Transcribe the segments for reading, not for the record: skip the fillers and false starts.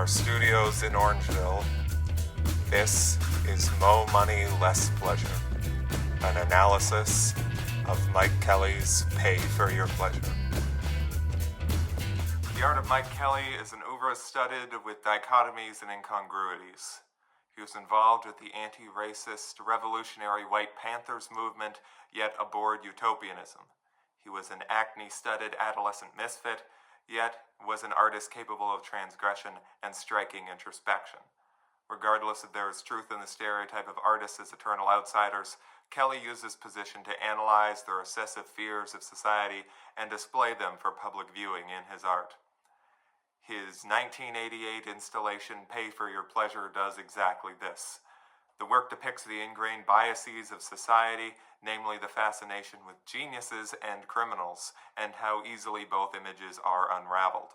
our studios in Orangeville, this is Mo Money, Less Pleasure, an analysis of Mike Kelley's Pay for Your Pleasure. The art of Mike Kelley is an oeuvre studded with dichotomies and incongruities. He was involved with the anti-racist, revolutionary White Panthers movement, yet abhorred utopianism. He was an acne-studded adolescent misfit, yet was an artist capable of transgression and striking introspection. Regardless if there is truth in the stereotype of artists as eternal outsiders, Kelley used his position to analyze the recessive fears of society and display them for public viewing in his art. His 1988 installation, Pay for Your Pleasure, does exactly this. The work depicts the ingrained biases of society, namely the fascination with geniuses and criminals, and how easily both images are unraveled.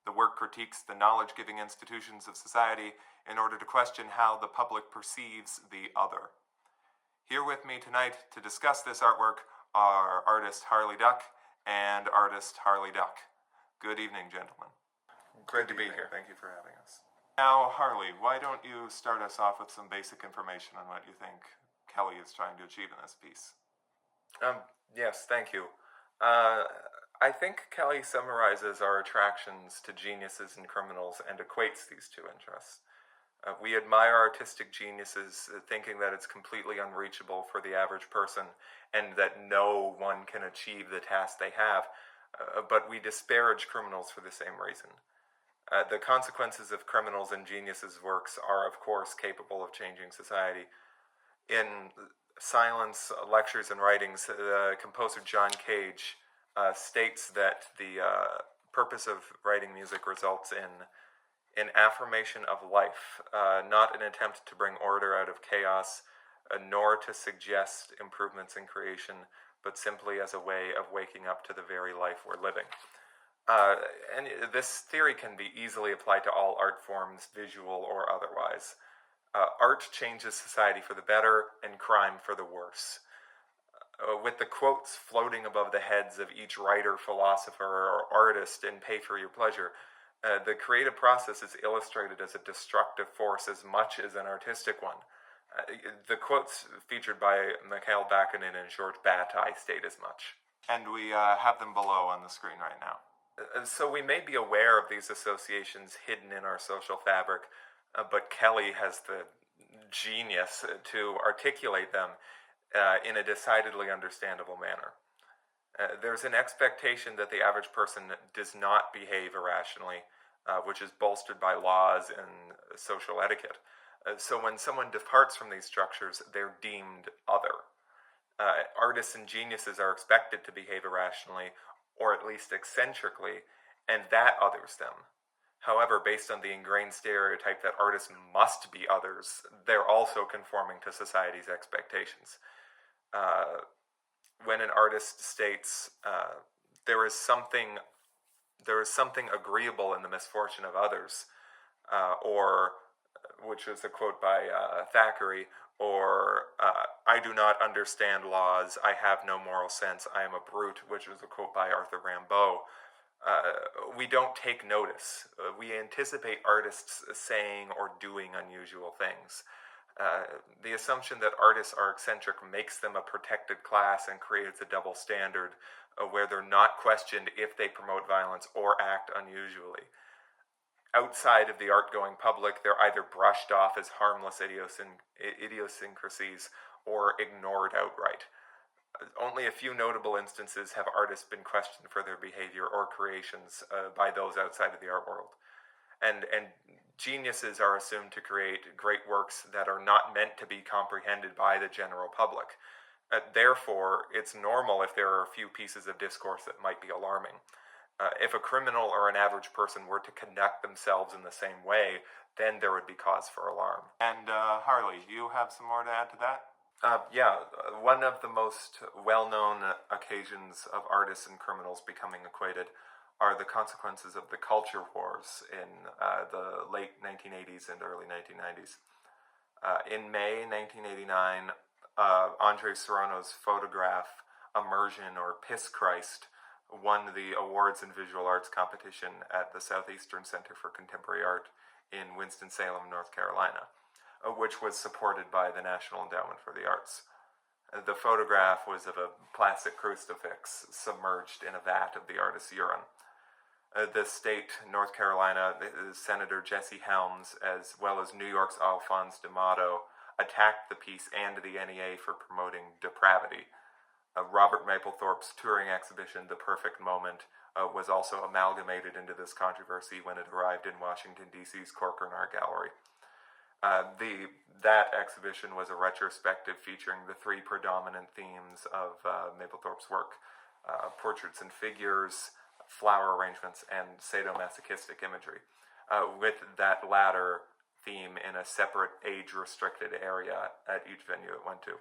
The work critiques the knowledge-giving institutions of society in order to question how the public perceives the other. Here with me tonight to discuss this artwork are artist Harley Duck and artist Harley Duck. Good evening, gentlemen. Great to be here. Thank you for having us. Now, Harley, why don't you start us off with some basic information on what you think Kelley is trying to achieve in this piece? Yes, thank you. I think Kelley summarizes our attractions to geniuses and criminals and equates these two interests. We admire artistic geniuses, thinking that it's completely unreachable for the average person and that no one can achieve the task they have, but we disparage criminals for the same reason. The consequences of criminals and geniuses' works are, of course, capable of changing society. In Silence, Lectures, and Writings, the composer John Cage states that the purpose of writing music results in an affirmation of life, not an attempt to bring order out of chaos, nor to suggest improvements in creation, but simply as a way of waking up to the very life we're living. And this theory can be easily applied to all art forms, visual or otherwise. Art changes society for the better and crime for the worse. With the quotes floating above the heads of each writer, philosopher, or artist in Pay for Your Pleasure, the creative process is illustrated as a destructive force as much as an artistic one. The quotes featured by Mikhail Bakunin and George Bataille state as much. And we have them below on the screen right now. So we may be aware of these associations hidden in our social fabric, but Kelley has the genius to articulate them in a decidedly understandable manner. There's an expectation that the average person does not behave irrationally, which is bolstered by laws and social etiquette. So when someone departs from these structures, they're deemed other. Artists and geniuses are expected to behave irrationally, or at least eccentrically, and that others them. However, based on the ingrained stereotype that artists must be others, they're also conforming to society's expectations. When an artist states, there is something agreeable in the misfortune of others, or, which is a quote by Thackeray, or I do not understand laws, I have no moral sense, I am a brute, which was a quote by Arthur Rimbaud. We don't take notice. We anticipate artists saying or doing unusual things. The assumption that artists are eccentric makes them a protected class and creates a double standard where they're not questioned if they promote violence or act unusually. Outside of the art-going public, they're either brushed off as harmless idiosyncrasies or ignored outright. Only a few notable instances have artists been questioned for their behavior or creations by those outside of the art world. And geniuses are assumed to create great works that are not meant to be comprehended by the general public. Therefore, it's normal if there are a few pieces of discourse that might be alarming. If a criminal or an average person were to conduct themselves in the same way, then there would be cause for alarm. And Harley, you have some more to add to that? One of the most well-known occasions of artists and criminals becoming equated are the consequences of the culture wars in the late 1980s and early 1990s. In May 1989, Andre Serrano's photograph, Immersion or Piss Christ, won the Awards in Visual Arts competition at the Southeastern Center for Contemporary Art in Winston-Salem, North Carolina, which was supported by the National Endowment for the Arts. The photograph was of a plastic crucifix submerged in a vat of the artist's urine. The state, North Carolina, Senator Jesse Helms, as well as New York's Alphonse D'Amato, attacked the piece and the NEA for promoting depravity. Robert Mapplethorpe's touring exhibition, The Perfect Moment, was also amalgamated into this controversy when it arrived in Washington, D.C.'s Corcoran Art Gallery. That exhibition was a retrospective featuring the three predominant themes of Mapplethorpe's work: portraits and figures, flower arrangements, and sadomasochistic imagery, with that latter theme in a separate age-restricted area at each venue it went to.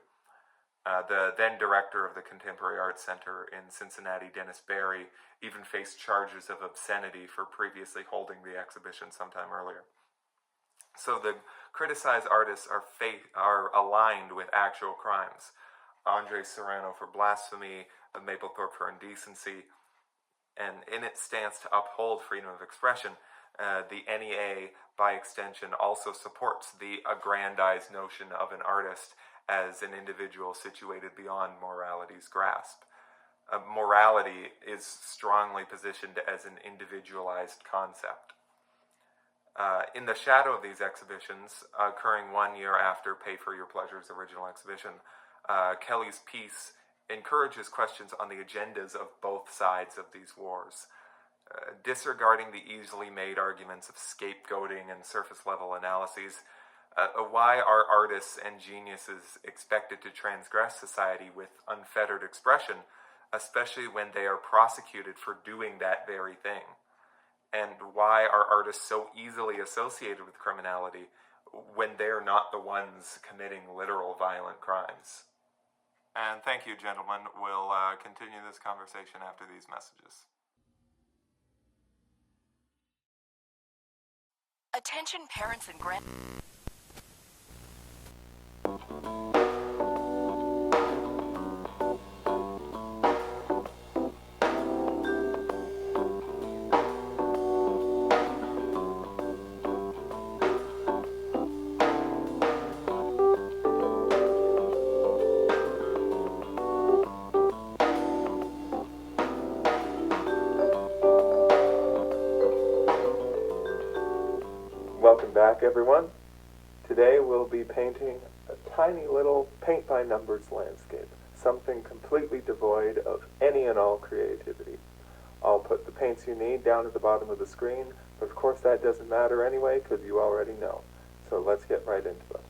The then director of the Contemporary Arts Center in Cincinnati, Dennis Berry, even faced charges of obscenity for previously holding the exhibition sometime earlier. So the criticized artists are aligned with actual crimes. Andre Serrano for blasphemy, Mapplethorpe for indecency, and in its stance to uphold freedom of expression, the NEA, by extension, also supports the aggrandized notion of an artist as an individual situated beyond morality's grasp. Morality is strongly positioned as an individualized concept. In the shadow of these exhibitions, occurring 1 year after Pay for Your Pleasure's original exhibition, Kelley's piece encourages questions on the agendas of both sides of these wars. Disregarding the easily made arguments of scapegoating and surface-level analyses, why are artists and geniuses expected to transgress society with unfettered expression, especially when they are prosecuted for doing that very thing? And why are artists so easily associated with criminality when they're not the ones committing literal violent crimes? And thank you, gentlemen. We'll continue this conversation after these messages. Attention parents and grand... Welcome back, everyone. Today we'll be painting a tiny little paint-by-numbers landscape, something completely devoid of any and all creativity. I'll put the paints you need down at the bottom of the screen, but of course that doesn't matter anyway because you already know. So let's get right into them.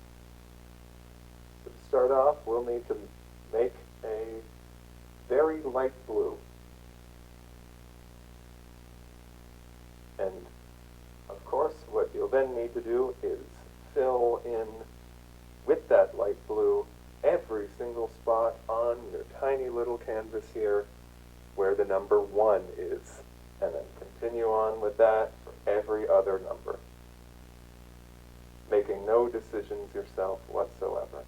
So to start off, we'll need to make a very light blue. And of course, what you'll then need to do is fill in with that light blue every single spot on your tiny little canvas here where the number 1 is, and then continue on with that for every other number, making no decisions yourself whatsoever.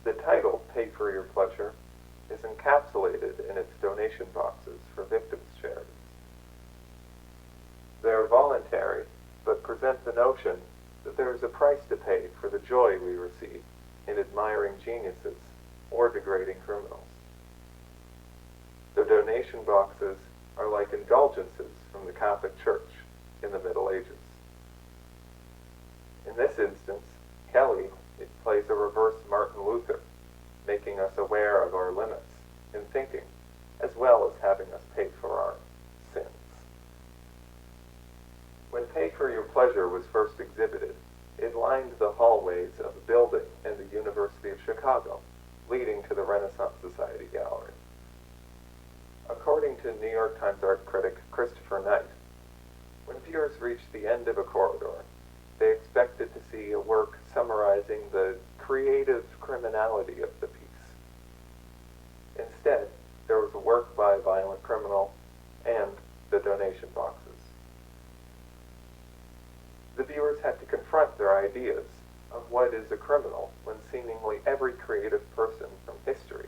The title, Pay for Your Pleasure, is encapsulated in its donation boxes for victims' charities. They are voluntary, but present the notion that there is a price to pay for the joy we receive in admiring geniuses or degrading criminals. The donation boxes are like indulgences from the Catholic Church in the Middle Ages. In this instance, Kelley plays a reverse Martin Luther, making us aware of our limits in thinking, as well as having us pay for our sins. When Pay for Your Pleasure was first exhibited, it lined the hallways of a building in the University of Chicago, leading to the Renaissance Society Gallery. According to New York Times art critic Christopher Knight, when viewers reached the end of a corridor, they expected to see a work summarizing the creative criminality of the piece. Instead, there was a work by a violent criminal and the donation boxes. The viewers had to confront their ideas of what is a criminal when seemingly every creative person from history,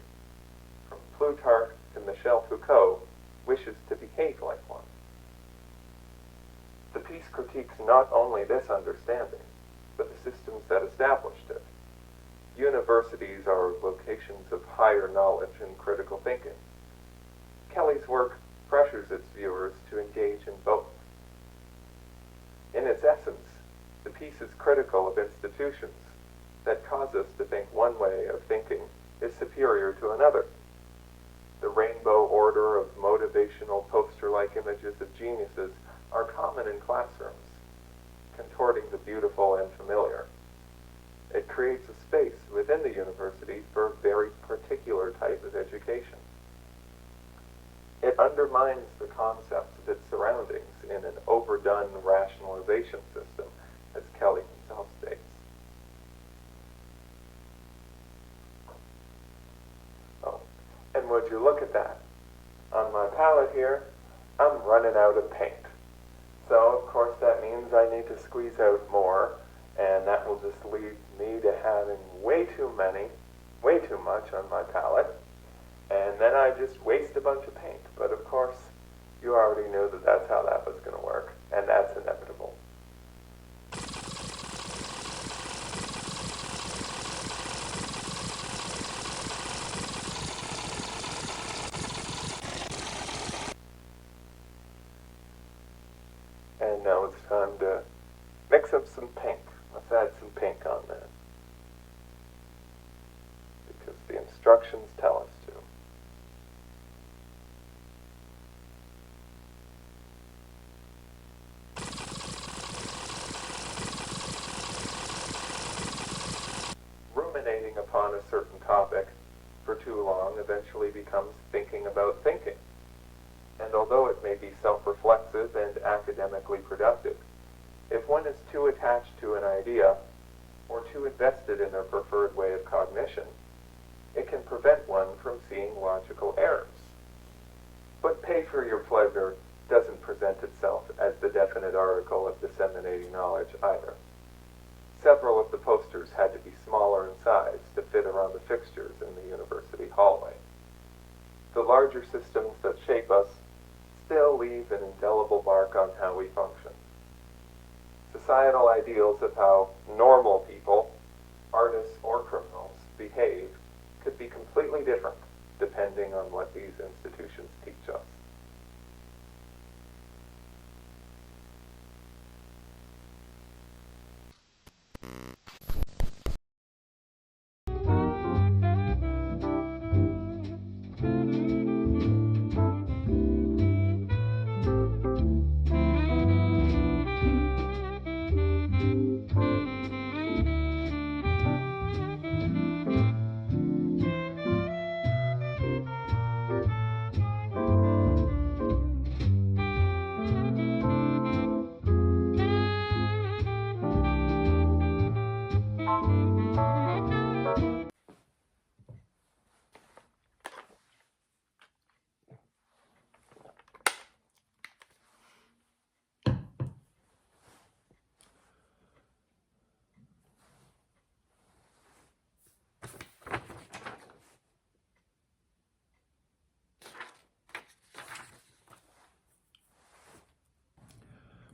from Plutarch to Michel Foucault, wishes to behave like one. The piece critiques not only this understanding, but the systems that established it. Universities are locations of higher knowledge and critical thinking. Kelley's work pressures its viewers to engage in both. In its essence, the piece is critical of institutions that cause us to think one way of thinking is superior to another. The rainbow order of motivational poster-like images of geniuses are common in classrooms, contorting the beautiful and familiar. It creates a space within the university for a very particular type of education. It undermines the concepts of its surroundings in an overdone rationalization system, as Kelley himself states. Oh, and would you look at that? On my palette here, I'm running out of paint. So, of course, that means I need to squeeze out more, and that will just lead me to having way too much on my palette, and then I just waste a bunch of paint. But of course, you already knew that that's how that was going to work, and that's inevitable. And now it's time to mix up some pink. Let's add some pink on that. Because the instructions tell us to. Ruminating upon a certain topic for too long eventually becomes thinking about thinking. And although it may be self-reflexive and academically productive, if one is too attached to an idea or too invested in their preferred way of cognition, it can prevent one from seeing logical errors. But pay for your pleasure doesn't present itself as the definite article of disseminating knowledge either. Several of the posters had to be smaller in size to fit around the fixtures in the university hallway. The larger systems that shape us still leave an indelible mark on how we function. Societal ideals of how normal people, artists or criminals, behave could be completely different depending on what these institutions teach us.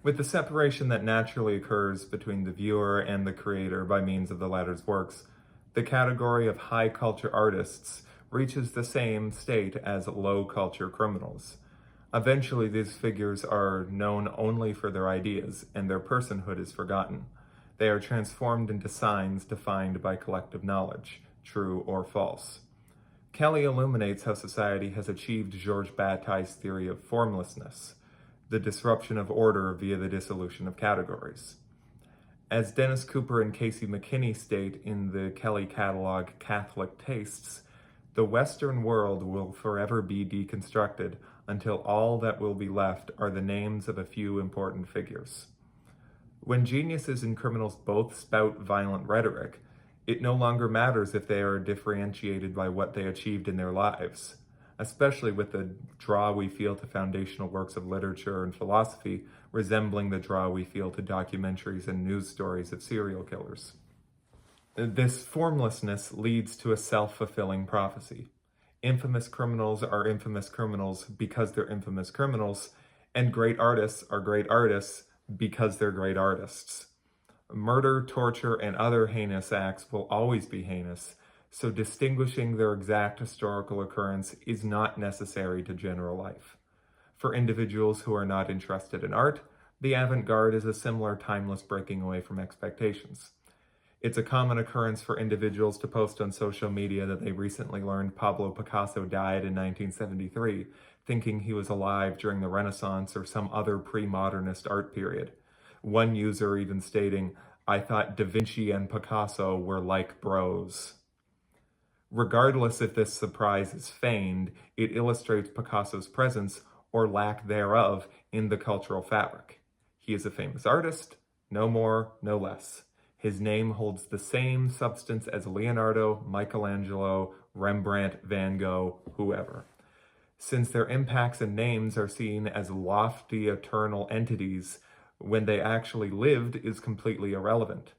With the separation that naturally occurs between the viewer and the creator by means of the latter's works, the category of high culture artists reaches the same state as low culture criminals. Eventually, these figures are known only for their ideas, and their personhood is forgotten. They are transformed into signs defined by collective knowledge, true or false. Kelley illuminates how society has achieved Georges Bataille's theory of formlessness, the disruption of order via the dissolution of categories. As Dennis Cooper and Casey McKinney state in the Kelley catalog Catholic Tastes, the Western world will forever be deconstructed until all that will be left are the names of a few important figures. When geniuses and criminals both spout violent rhetoric, it no longer matters if they are differentiated by what they achieved in their lives, especially with the draw we feel to foundational works of literature and philosophy resembling the draw we feel to documentaries and news stories of serial killers. This formlessness leads to a self-fulfilling prophecy. Infamous criminals are infamous criminals because they're infamous criminals, and great artists are great artists because they're great artists. Murder, torture, and other heinous acts will always be heinous, so distinguishing their exact historical occurrence is not necessary to general life. For individuals who are not interested in art, the avant-garde is a similar timeless breaking away from expectations. It's a common occurrence for individuals to post on social media that they recently learned Pablo Picasso died in 1973, thinking he was alive during the Renaissance or some other pre-modernist art period. One user even stating, "I thought Da Vinci and Picasso were like bros." Regardless if this surprise is feigned, it illustrates Picasso's presence, or lack thereof, in the cultural fabric. He is a famous artist, no more, no less. His name holds the same substance as Leonardo, Michelangelo, Rembrandt, Van Gogh, whoever. Since their impacts and names are seen as lofty, eternal entities, when they actually lived is completely irrelevant.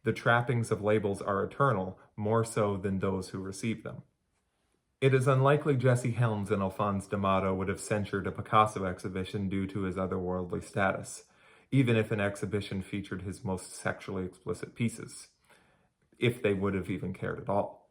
The trappings of labels are eternal, more so than those who receive them. It is unlikely Jesse Helms and Alphonse D'Amato would have censured a Picasso exhibition due to his otherworldly status, even if an exhibition featured his most sexually explicit pieces, if they would have even cared at all.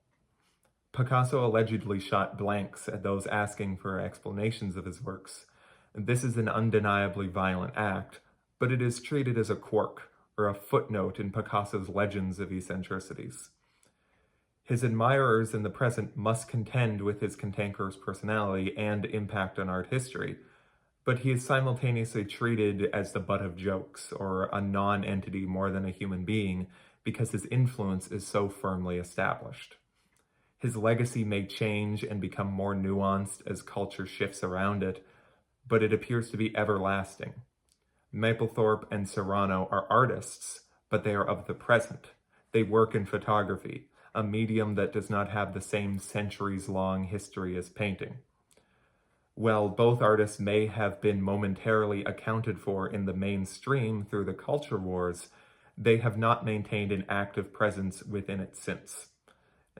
Picasso allegedly shot blanks at those asking for explanations of his works. This is an undeniably violent act, but it is treated as a quirk or a footnote in Picasso's legends of eccentricities. His admirers in the present must contend with his cantankerous personality and impact on art history, but he is simultaneously treated as the butt of jokes or a non-entity more than a human being because his influence is so firmly established. His legacy may change and become more nuanced as culture shifts around it, but it appears to be everlasting. Mapplethorpe and Serrano are artists, but they are of the present. They work in photography, a medium that does not have the same centuries-long history as painting. While both artists may have been momentarily accounted for in the mainstream through the culture wars, they have not maintained an active presence within it since.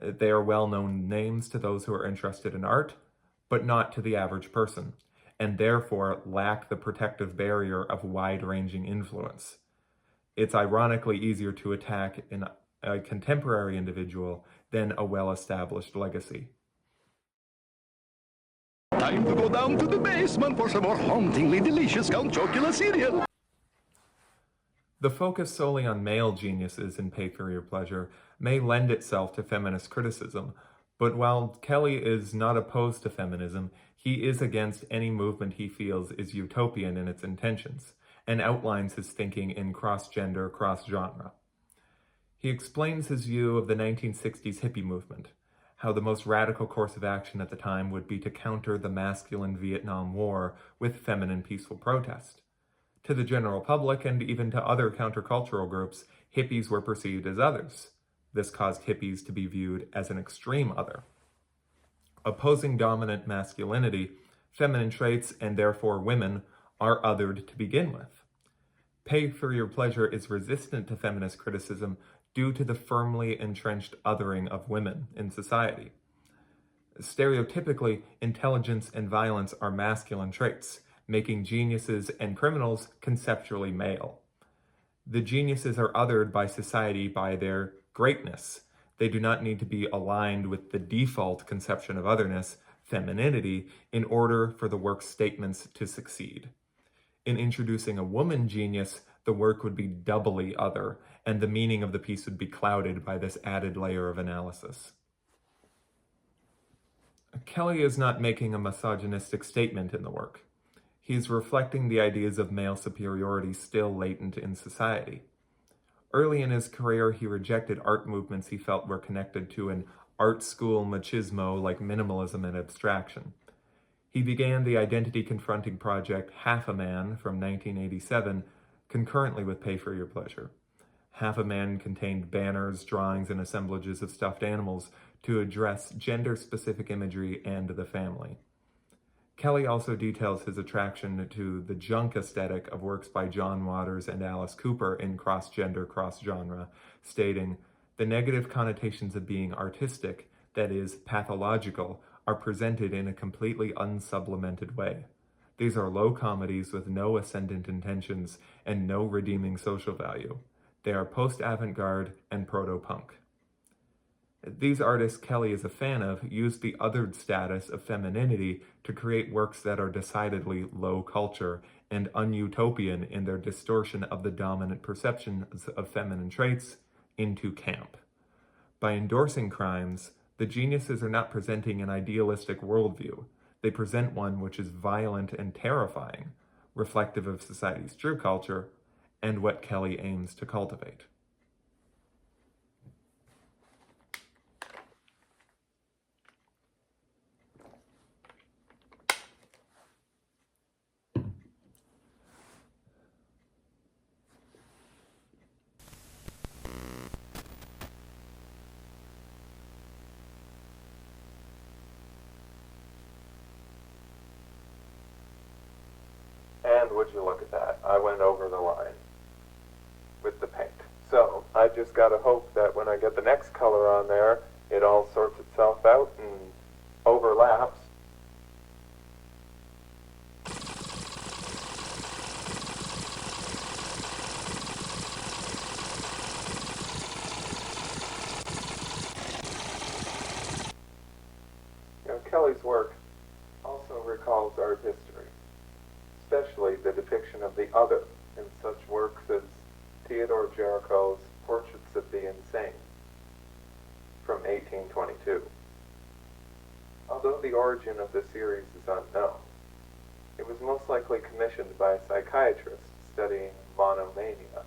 They are well-known names to those who are interested in art, but not to the average person, and therefore lack the protective barrier of wide-ranging influence. It's ironically easier to attack a contemporary individual than a well-established legacy. Time to go down to the basement for some more hauntingly delicious Count Chocula cereal. The focus solely on male geniuses in Pay for Your Pleasure may lend itself to feminist criticism, but while Kelley is not opposed to feminism, he is against any movement he feels is utopian in its intentions, and outlines his thinking in cross-gender, cross-genre. He explains his view of the 1960s hippie movement, how the most radical course of action at the time would be to counter the masculine Vietnam War with feminine peaceful protest. To the general public, and even to other countercultural groups, hippies were perceived as others. This caused hippies to be viewed as an extreme other. Opposing dominant masculinity, feminine traits, and therefore women, are othered to begin with. Pay for Your Pleasure is resistant to feminist criticism due to the firmly entrenched othering of women in society. Stereotypically, intelligence and violence are masculine traits, making geniuses and criminals conceptually male. The geniuses are othered by society by their greatness. They do not need to be aligned with the default conception of otherness, femininity, in order for the work's statements to succeed. In introducing a woman genius, the work would be doubly other, and the meaning of the piece would be clouded by this added layer of analysis. Kelley is not making a misogynistic statement in the work. He's reflecting the ideas of male superiority still latent in society. Early in his career, he rejected art movements he felt were connected to an art school machismo like minimalism and abstraction. He began the identity-confronting project Half a Man from 1987, concurrently with Pay for Your Pleasure. Half a Man contained banners, drawings, and assemblages of stuffed animals to address gender-specific imagery and the family. Kelley also details his attraction to the junk aesthetic of works by John Waters and Alice Cooper in Cross-Gender, Cross-Genre, stating, "The negative connotations of being artistic, that is, pathological, are presented in a completely unsublimated way. These are low comedies with no ascendant intentions and no redeeming social value. They are post-avant-garde and proto-punk." These artists Kelley is a fan of use the othered status of femininity to create works that are decidedly low culture and unutopian in their distortion of the dominant perceptions of feminine traits into camp. By endorsing crimes, the geniuses are not presenting an idealistic worldview. They present one which is violent and terrifying, reflective of society's true culture, and what Kelley aims to cultivate. And would you look at that? I went over the line with the paint. So I just gotta hope that when I get the next color on there, it all sorts itself out and overlaps. Kelley's work also recalls art history, especially the depiction of the other in such works as Theodore Gericault's Portraits of the Insane from 1822. Although the origin of the series is unknown, it was most likely commissioned by a psychiatrist studying monomania,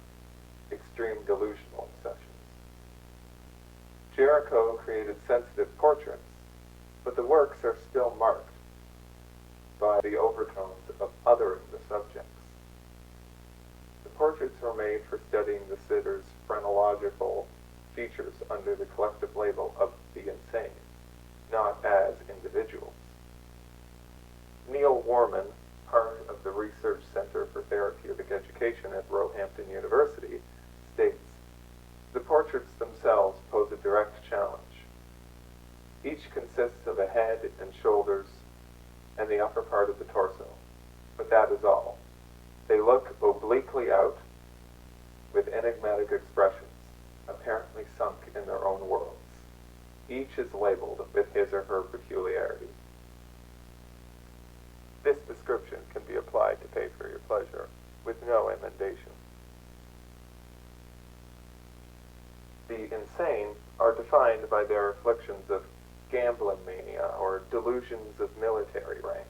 extreme delusional obsessions. Gericault created sensitive portraits, but the works are still marked by the overtones of othering the subjects. The portraits were made for studying the sitter's phrenological features under the collective label of the insane, not as individuals. Neil Worman, part of the Research Center for Therapeutic Education at Roehampton University, states, "The portraits themselves pose a direct challenge. Each consists of a head and shoulders and the upper part of the torso, but that is all. They look obliquely out with enigmatic expressions, apparently sunk in their own worlds. Each is labeled with his or her peculiarity." This description can be applied to Pay for Your Pleasure with no emendation. The insane are defined by their afflictions of gambling mania or delusions of military rank,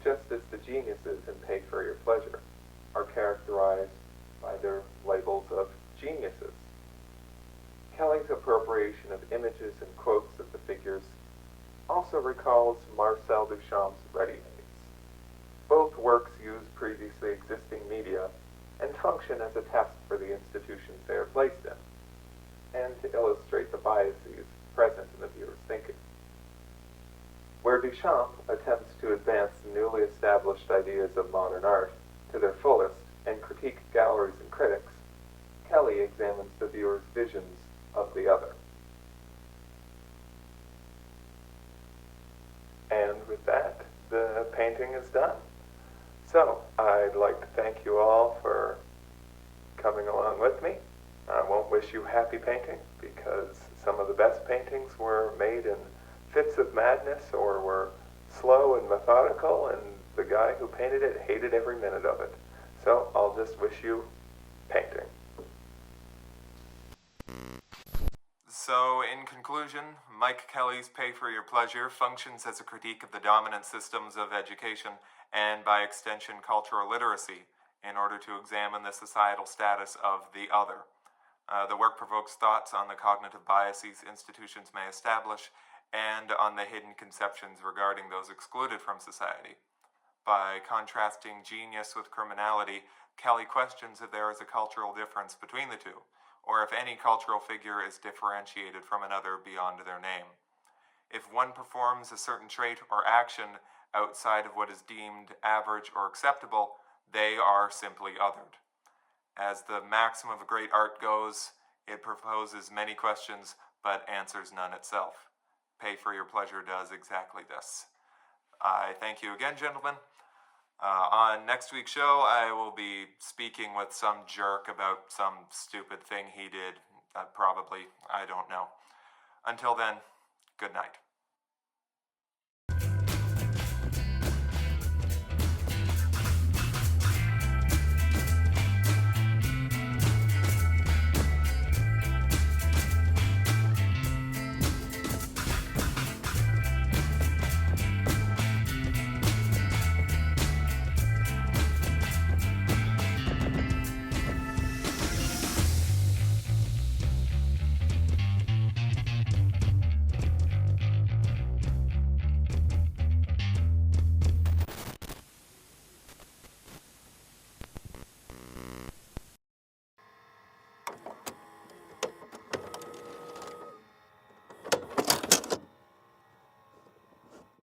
just as the geniuses in Pay for Your Pleasure are characterized by their labels of geniuses. Kelley's appropriation of images and quotes of the figures also recalls Marcel Duchamp's Ready-Mades. Both works use previously existing media and function as a test for the institutions they are placed in, and to illustrate the biases present in the viewer's thinking. Where Duchamp attempts to advance the newly established ideas of modern art to their fullest and critique galleries and critics, Kelley examines the viewer's visions of the other. And with that, the painting is done. So, I'd like to thank you all for coming along with me. I won't wish you happy painting, because some of the best paintings were made in fits of madness or were slow and methodical, and the guy who painted it hated every minute of it. So I'll just wish you painting. So, in conclusion, Mike Kelley's Pay for Your Pleasure functions as a critique of the dominant systems of education and, by extension, cultural literacy in order to examine the societal status of the other. The work provokes thoughts on the cognitive biases institutions may establish and on the hidden conceptions regarding those excluded from society. By contrasting genius with criminality, Kelley questions if there is a cultural difference between the two, or if any cultural figure is differentiated from another beyond their name. If one performs a certain trait or action outside of what is deemed average or acceptable, they are simply othered. As the maxim of great art goes, it proposes many questions, but answers none itself. Pay for your pleasure does exactly this. I thank you again, gentlemen. On next week's show, I will be speaking with some jerk about some stupid thing he did. Probably, I don't know. Until then, good night.